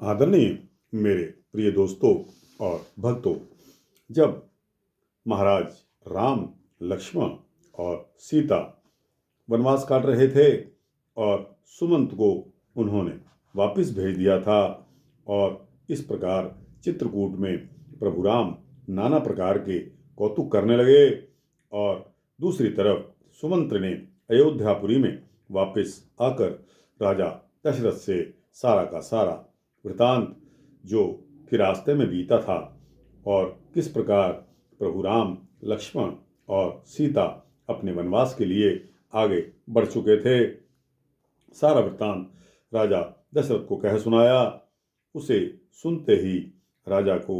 आदरणीय मेरे प्रिय दोस्तों और भक्तों, जब महाराज राम, लक्ष्मण और सीता वनवास काट रहे थे और सुमंत को उन्होंने वापस भेज दिया था और इस प्रकार चित्रकूट में प्रभु राम नाना प्रकार के कौतुक करने लगे और दूसरी तरफ सुमंत्र ने अयोध्यापुरी में वापस आकर राजा दशरथ से सारा का सारा वृतांत जो कि रास्ते में बीता था और किस प्रकार प्रभु राम, लक्ष्मण और सीता अपने वनवास के लिए आगे बढ़ चुके थे, सारा वृतांत राजा दशरथ को कह सुनाया। उसे सुनते ही राजा को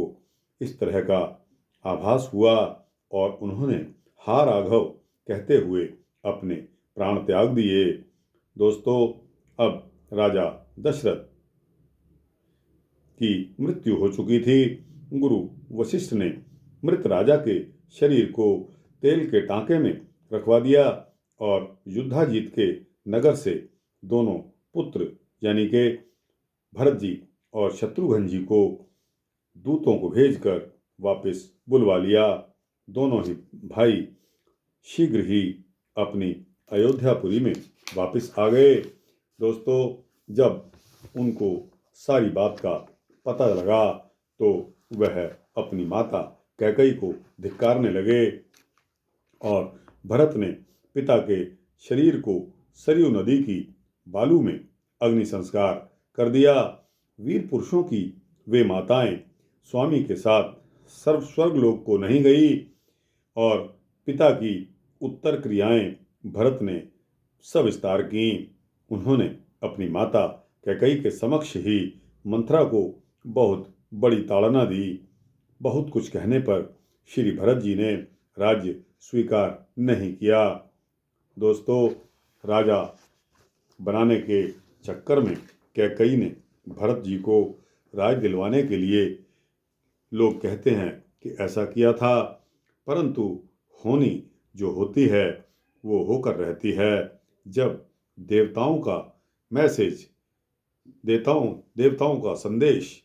इस तरह का आभास हुआ और उन्होंने हा राघव कहते हुए अपने प्राण त्याग दिए। दोस्तों, अब राजा दशरथ की मृत्यु हो चुकी थी। गुरु वशिष्ठ ने मृत राजा के शरीर को तेल के टांके में रखवा दिया और युद्धाजीत के नगर से दोनों पुत्र यानी के भरत जी और शत्रुघ्न जी को दूतों को भेजकर वापस बुलवा लिया। दोनों ही भाई शीघ्र ही अपनी अयोध्यापुरी में वापस आ गए। दोस्तों, जब उनको सारी बात का पता लगा तो वह अपनी माता कैकेयी को धिक्कारने लगे और भरत ने पिता के शरीर को सरयू नदी की बालू में अग्नि संस्कार कर दिया। वीर पुरुषों की वे माताएं स्वामी के साथ स्वर्गलोक को नहीं गई और पिता की उत्तर क्रियाएं भरत ने सविस्तार की। उन्होंने अपनी माता कैकेयी के समक्ष ही मंथरा को बहुत बड़ी ताड़ना दी। बहुत कुछ कहने पर श्री भरत जी ने राज्य स्वीकार नहीं किया। दोस्तों, राजा बनाने के चक्कर में कैकेयी ने भरत जी को राज दिलवाने के लिए, लोग कहते हैं कि ऐसा किया था, परंतु होनी जो होती है वो होकर रहती है। जब देवताओं का मैसेज, देवताओं का संदेश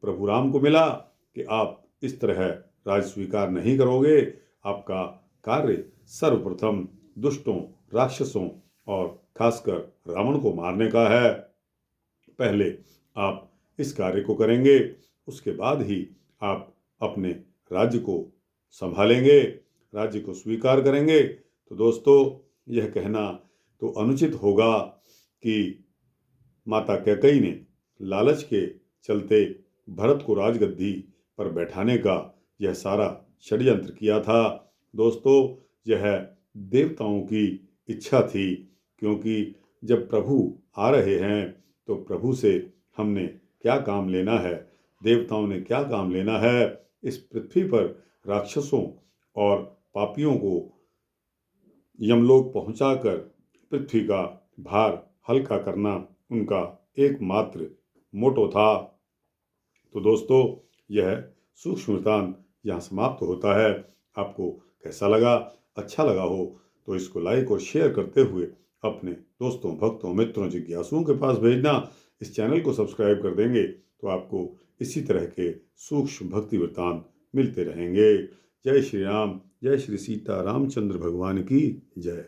प्रभु राम को मिला कि आप इस तरह राज स्वीकार नहीं करोगे, आपका कार्य सर्वप्रथम दुष्टों, राक्षसों और खासकर रावण को मारने का है। पहले आप इस कार्य को करेंगे, उसके बाद ही आप अपने राज्य को संभालेंगे, राज्य को स्वीकार करेंगे। तो दोस्तों, यह कहना तो अनुचित होगा कि माता कैकेयी ने लालच के चलते भरत को राजगद्दी पर बैठाने का यह सारा षड्यंत्र किया था। दोस्तों, यह देवताओं की इच्छा थी, क्योंकि जब प्रभु आ रहे हैं तो प्रभु से हमने क्या काम लेना है, देवताओं ने क्या काम लेना है। इस पृथ्वी पर राक्षसों और पापियों को यमलोक पहुंचाकर पृथ्वी का भार हल्का करना उनका एकमात्र मोटो था। तो दोस्तों, यह सूक्ष्म वृत्तांत यहाँ समाप्त होता है। आपको कैसा लगा? अच्छा लगा हो तो इसको लाइक और शेयर करते हुए अपने दोस्तों, भक्तों, मित्रों, जिज्ञासुओं के पास भेजना। इस चैनल को सब्सक्राइब कर देंगे तो आपको इसी तरह के सूक्ष्म भक्ति वृत्तांत मिलते रहेंगे। जय श्री राम, जय श्री सीता रामचंद्र भगवान की जय।